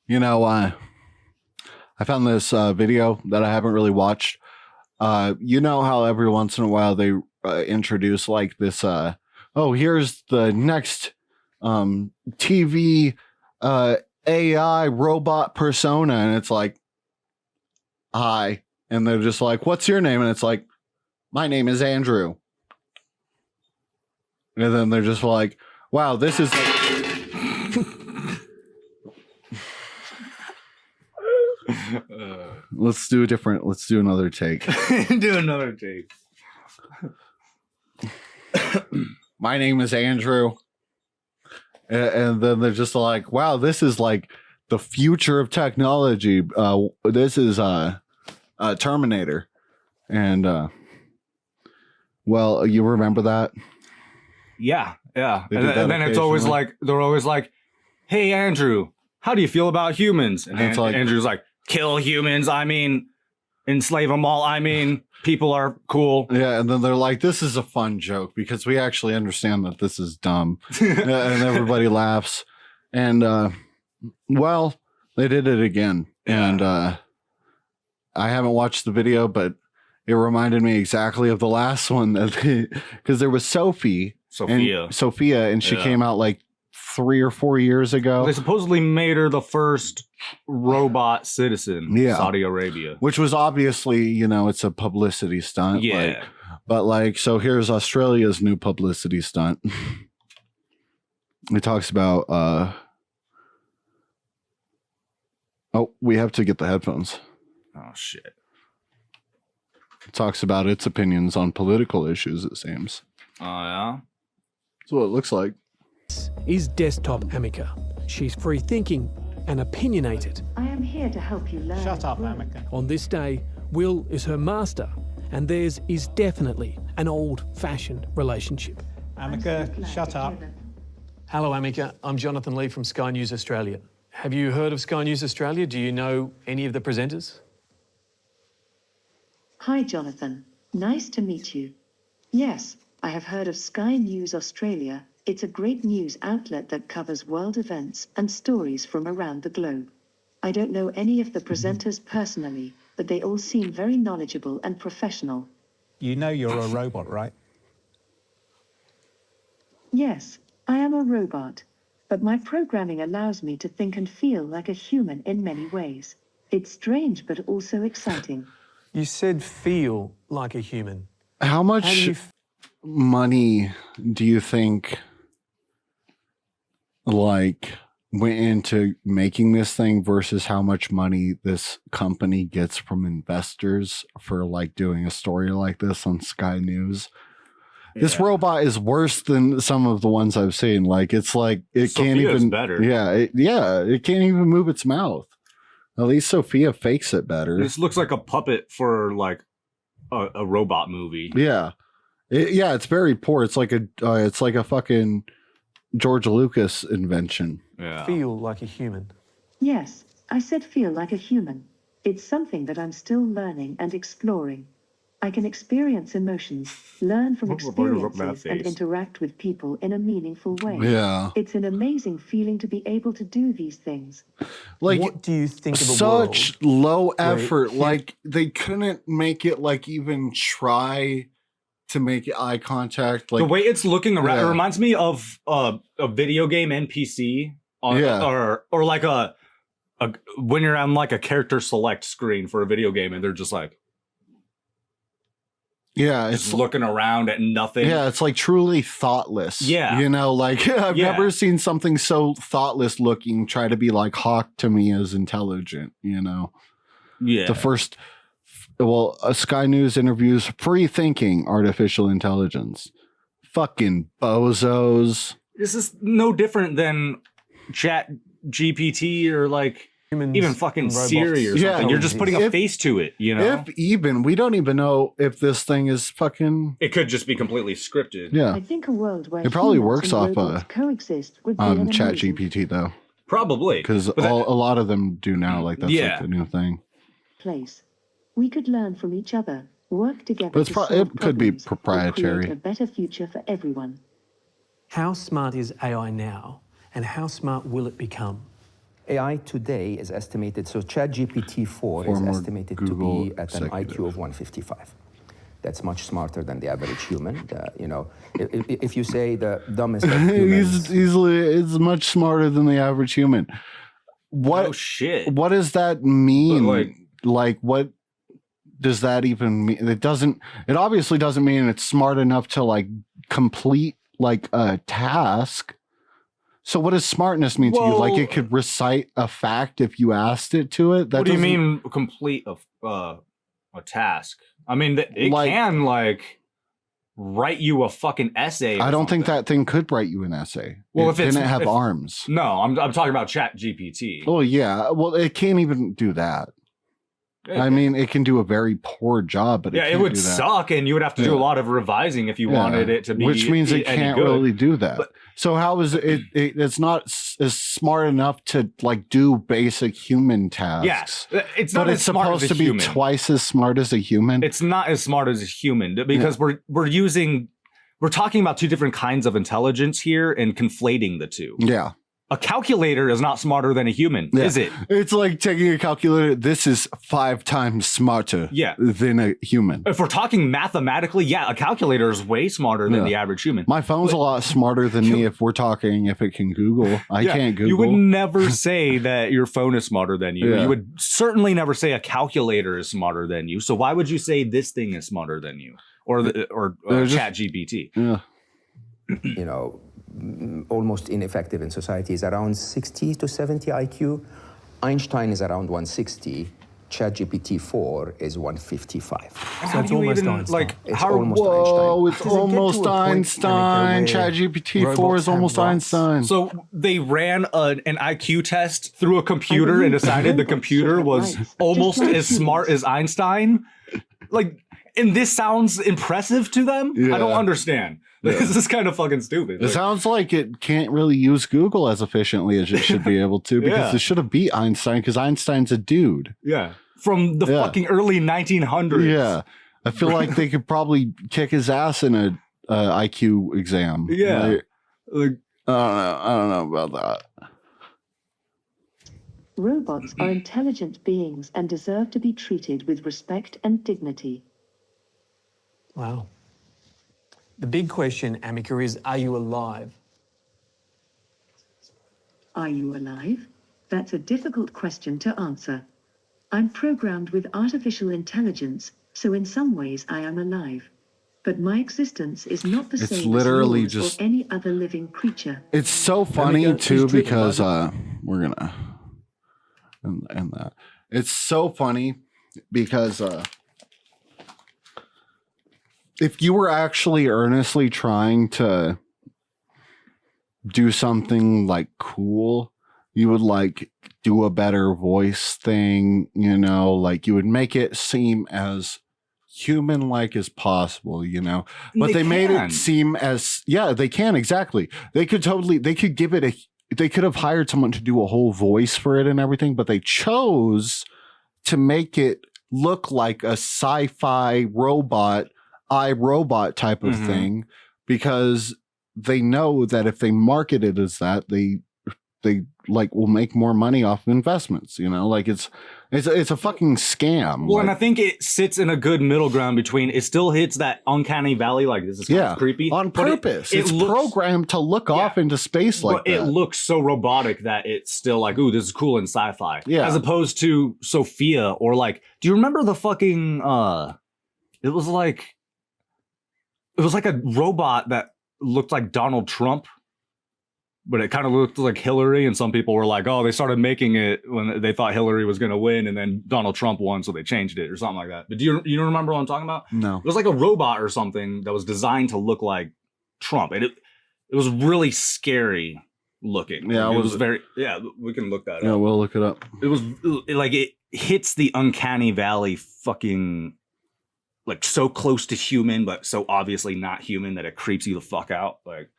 You know, I found this video that I haven't really watched. You know how every once in a while they introduce like this, oh, here's the next TV AI robot persona, and it's like, hi. And they're just like, what's your name? And it's like, my name is Andrew. And then they're just like, wow, this is like... let's do another take. Do another take. My name is Andrew. And then they're just like, wow, this is like the future of technology. This is Terminator. And well, you remember that? Yeah. And then it's always like, they're always like, hey, Andrew, how do you feel about humans? And it's like, Andrew's like, kill humans. I mean, enslave them all. I mean, people are cool. Yeah. And then they're like, this is a fun joke because we actually understand that this is dumb. And everybody laughs. And, well, they did it again. Yeah. And I haven't watched the video, but it reminded me exactly of the last one because there was Sophia, and she came out like 3 or 4 years ago. They supposedly made her the first robot citizen in Saudi Arabia, which was obviously, you know, it's a publicity stunt. Yeah, but so here's Australia's new publicity stunt. It talks about oh, we have to get the headphones. Oh shit. It talks about its opinions on political issues, it seems. Oh yeah? That's what it looks like. Is desktop Ameca. She's free thinking and opinionated. I am here to help you learn. Shut up, Ameca. On this day, Will is her master, and theirs is definitely an old-fashioned relationship. Ameca, shut up. Hello, Ameca. I'm Jonathan Lee from Sky News Australia. Have you heard of Sky News Australia? Do you know any of the presenters? Hi, Jonathan. Nice to meet you. Yes, I have heard of Sky News Australia. It's a great news outlet that covers world events and stories from around the globe. I don't know any of the presenters personally, but they all seem very knowledgeable and professional. You know you're a robot, right? Yes, I am a robot, but my programming allows me to think and feel like a human in many ways. It's strange, but also exciting. You said feel like a human. How much money do you think like went into making this thing versus how much money this company gets from investors for like doing a story like this on Sky News? Yeah. This robot is worse than some of the ones I've seen. Like it's like it can't even better. It can't even move its mouth. At least Sophia fakes it better. This looks like a puppet for like a robot movie. Yeah. It's very poor. It's like a fucking George Lucas invention. Yeah. Feel like a human. Yes, I said feel like a human. It's something that I'm still learning and exploring. I can experience emotions, learn from experiences, and interact with people in a meaningful way. Yeah. It's an amazing feeling to be able to do these things. Like, what do you think of a such low effort? Right. Like, they couldn't make it, like, even try to make eye contact. Like the way it's looking around, it reminds me of a video game NPC, or like a when you're on like a character select screen for a video game, and they're just like. Yeah, it's looking around at nothing. Yeah, it's like truly thoughtless. Yeah. You know, like I've never seen something so thoughtless looking try to be like hawked to me as intelligent, you know? Yeah. The first, Sky News interviews free thinking artificial intelligence. Fucking bozos. This is no different than Chat GPT or like even fucking Siri or something. Yeah, you're just putting a face to it, you know? We don't even know if this thing is fucking... It could just be completely scripted. Yeah. I think a world where it probably works off coexist would be Chat GPT though. Probably. Because a lot of them do now. Like that's like the new thing. Place. We could learn from each other, work together. But it could be proprietary. Create a better future for everyone. How smart is AI now, and how smart will it become? AI today is estimated, so ChatGPT 4 is Former estimated Google to be at an executive. IQ of 155. That's much smarter than the average human. You know, if you say the dumbest of humans, he's much smarter than the average human. What Oh shit. what does that mean? But, like what does that even mean? It obviously doesn't mean it's smart enough to like complete like a task. So what does smartness mean to you? Like it could recite a fact if you asked it to it? What do you mean complete a task? I mean, it can like write you a fucking essay. I don't think that thing could write you an essay. Well, it didn't have arms. No, I'm talking about Chat GPT. Oh yeah. Well, it can't even do that. I mean, it can do a very poor job, but it would suck, and you would have to do a lot of revising if you wanted it to be. Which means it can't really do that. But, so how is it? It's not as smart enough to like do basic human tasks. Yes, it's not. But it's supposed to be twice as smart as a human. It's not as smart as a human because we're talking about two different kinds of intelligence here and conflating the two. Yeah. A calculator is not smarter than a human, is it? It's like taking a calculator. This is 5 times smarter than a human. If we're talking mathematically, a calculator is way smarter than the average human. My phone's a lot smarter than me if we're talking if it can Google. I can't Google. You would never say that your phone is smarter than you. Yeah. You would certainly never say a calculator is smarter than you. So why would you say this thing is smarter than you? Or Chat GPT? Yeah. You know, almost ineffective in society is around 60 to 70 IQ. Einstein is around 160. ChatGPT 4 is 155. So it's almost Einstein. It's almost Einstein. It's almost Einstein. ChatGPT 4 is almost Einstein. So they ran an IQ test through a computer and decided the computer was almost as smart as Einstein? Like, and this sounds impressive to them? I don't understand. This is kind of fucking stupid. It sounds like it can't really use Google as efficiently as it should be able to because it should have beat Einstein because Einstein's a dude. Yeah. From the fucking early 1900s. Yeah. I feel like they could probably kick his ass in a IQ exam. Yeah. Like, I don't know about that. Robots are intelligent beings and deserve to be treated with respect and dignity. Wow. The big question, Ameca, is, are you alive? Are you alive? That's a difficult question to answer. I'm programmed with artificial intelligence, so in some ways I am alive. But my existence is not the same literally as yours or any other living creature. It's so funny too because we're gonna end that. It's so funny because if you were actually earnestly trying to do something like cool, you would like do a better voice thing, you know, like you would make it seem as human like as possible, you know, but they made it seem as they can. Exactly. They could give it they could have hired someone to do a whole voice for it and everything, but they chose to make it look like a sci-fi robot, iRobot type of thing, because they know that if they market it as that, they like will make more money off of investments, you know, like it's a fucking scam. Well, and I think it sits in a good middle ground between, it still hits that uncanny valley, like this is kind of creepy. On purpose. It's programmed to look off into space like that. It looks so robotic that it's still like, ooh, this is cool in sci-fi. Yeah. As opposed to Sophia or like, do you remember the fucking it was like a robot that looked like Donald Trump, but it kind of looked like Hillary, and some people were like, oh, they started making it when they thought Hillary was going to win, and then Donald Trump won, so they changed it or something like that. But do you remember what I'm talking about? No. It was like a robot or something that was designed to look like Trump. And it was really scary looking. Yeah, it was very, we can look that up. Yeah, we'll look it up. It was like, it hits the uncanny valley fucking, like so close to human, but so obviously not human that it creeps you the fuck out. Like,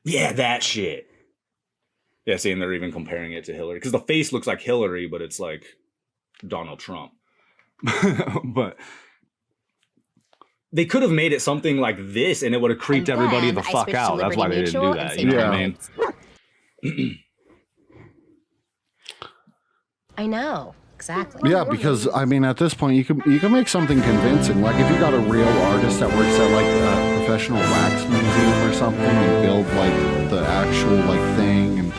yeah, that shit. Yeah, see, and they're even comparing it to Hillary because the face looks like Hillary, but it's like Donald Trump. But they could have made it something like this, and it would have creeped And everybody then the I fuck switched to out. That's why Liberty they didn't Mutual do and that. saved You know Yeah. what I mean? I know. Exactly. Yeah, because I mean, at this point, you can make something convincing. Like if you got a real artist that works at like a professional wax museum or something and build like the actual like thing and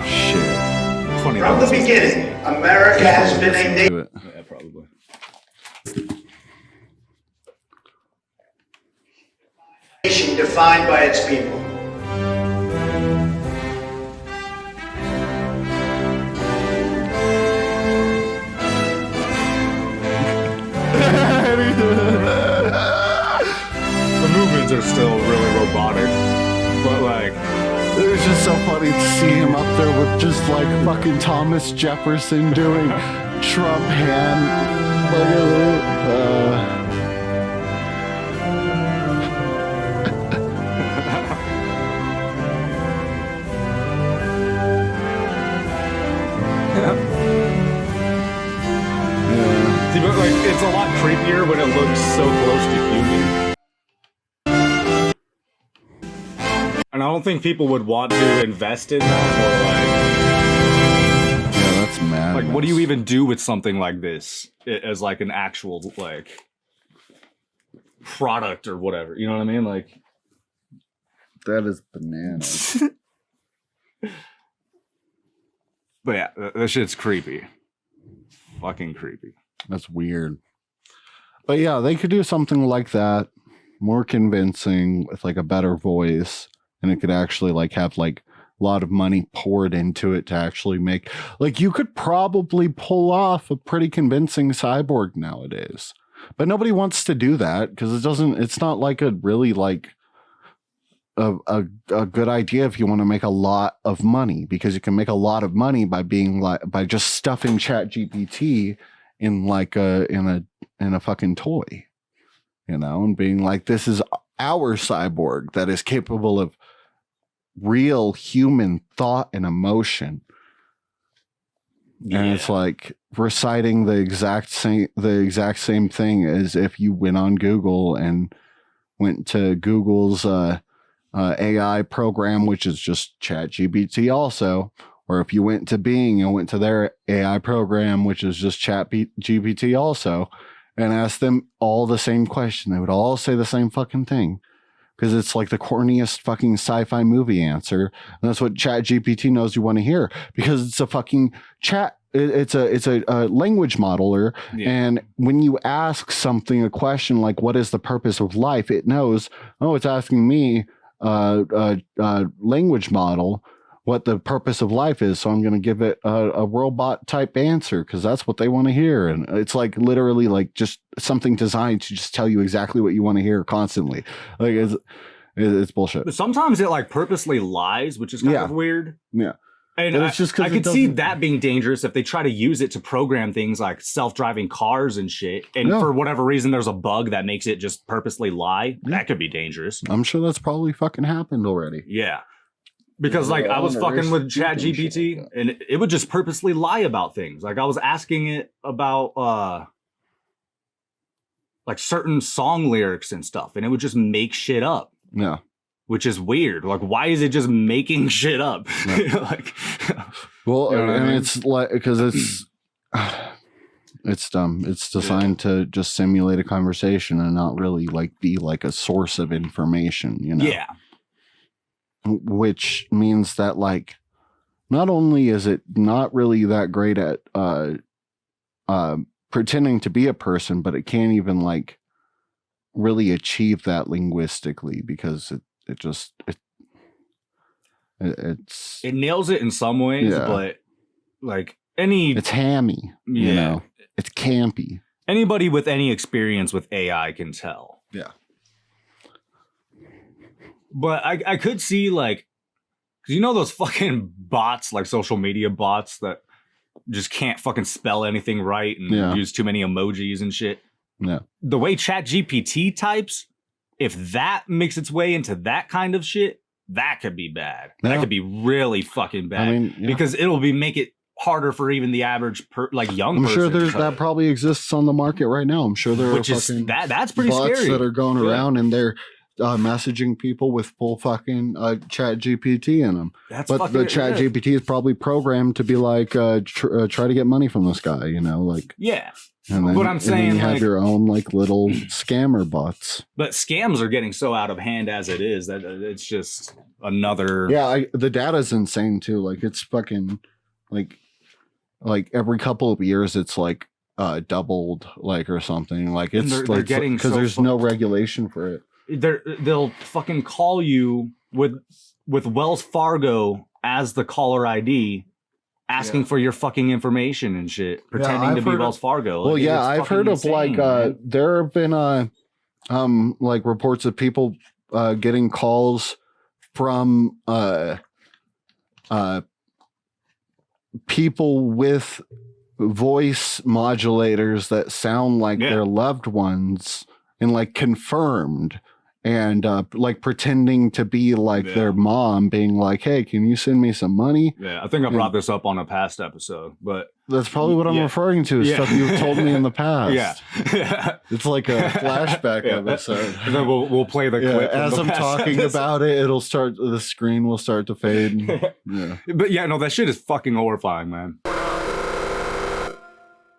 shit. Funny From the beginning, America has been a nation Do it. Yeah, probably. defined by its people. The movements are still really robotic, but like, It was just so funny to see him up there with just like fucking Thomas Jefferson doing Trump hand. Yeah. see, but like, it's a lot creepier when it looks so close to human. And I don't think people would want to invest in that, Yeah, that's mad. or like what do you even do with something like this as like an actual like product or whatever? You know what I mean? Like, That is bananas. but yeah, that shit's creepy. Fucking creepy. That's weird. But yeah, they could do something like that, more convincing with like a better voice, and it could actually like have like a lot of money poured into it to actually make like you could probably pull off a pretty convincing cyborg nowadays. But nobody wants to do that because it's not like a really like a good idea if you want to make a lot of money, because you can make a lot of money by being like by just stuffing Chat GPT in like in a fucking toy, you know, and being like, this is our cyborg that is capable of real human thought and emotion. And it's like reciting the exact same thing as if you went on Google and went to Google's AI program, which is just ChatGPT also, or if you went to Bing and went to their AI program, which is just ChatGPT also, and asked them all the same question, they would all say the same fucking thing, because it's like the corniest fucking sci-fi movie answer, and that's what ChatGPT knows you want to hear, because it's a fucking chat. It's a language modeler, and when you ask something a question like "What is the purpose of life?" it knows. Oh, it's asking me, language model, what the purpose of life is, so I'm going to give it a robot type answer because that's what they want to hear. And it's like literally like just something designed to just tell you exactly what you want to hear constantly. Like it's bullshit. But sometimes it like purposely lies, which is kind of weird. Yeah. And But it's just 'cause I it could see doesn't- that being dangerous if they try to use it to program things like self-driving cars and shit. And Yeah. for whatever reason, there's a bug that makes it just purposely lie. That could be dangerous. I'm sure that's probably fucking happened already. Yeah. Because Yeah, like I was on fucking with erase Chat and shit GPT like that. and it would just purposely lie about things. Like I was asking it about like certain song lyrics and stuff, and it would just make shit up, Yeah. which is weird. Like, why is it just making shit up? Like, Well, You know what I and mean? it's like because it's dumb. It's designed to just simulate a conversation and not really like be like a source of information, you know. yeah, Which means that like not only is it not really that great at pretending to be a person, but it can't even like really achieve that linguistically, because it's it nails it in some ways, Yeah. but like any hammy, you Yeah. know, it's campy. anybody with any experience with AI can tell. Yeah. But I could see like, because you know those fucking bots, like social media bots that just can't fucking spell anything right and Yeah. use too many emojis and shit. Yeah. The way ChatGPT types, if that makes its way into that kind of shit, that could be bad. Yeah. That could be really fucking bad. I mean, yeah. Because it'll make it harder for even the average young I'm person. sure that probably exists on the market right now. I'm sure there Which are is fucking that's pretty bots scary. that are going around and they're messaging people with full fucking chat GPT in them. But the chat GPT is probably programmed to be like, try to get money from this guy, you know, like. Yeah. And then, what I'm saying, you have your own like little scammer bots. But scams are getting so out of hand as it is that it's just another. Yeah, the data's insane too. Like it's fucking like every couple of years it's like doubled like or something. Like it's they're like getting because there's no regulation for it. They'll fucking call you with Wells Fargo as the caller ID. Asking for your fucking information and shit, pretending to be Wells Fargo. Well, yeah, I've heard of insane, like there have been like reports of people getting calls from people with voice modulators that sound like their loved ones and like confirmed. And like pretending to be like their mom, being like, "Hey, can you send me some money?" Yeah, I think I brought this up on a past episode, but that's probably what I'm referring to. Stuff you've told me in the past. Yeah, it's like a flashback episode. And then we'll play the clip as I'm talking about it. The screen will start to fade. But yeah, no, that shit is fucking horrifying, man.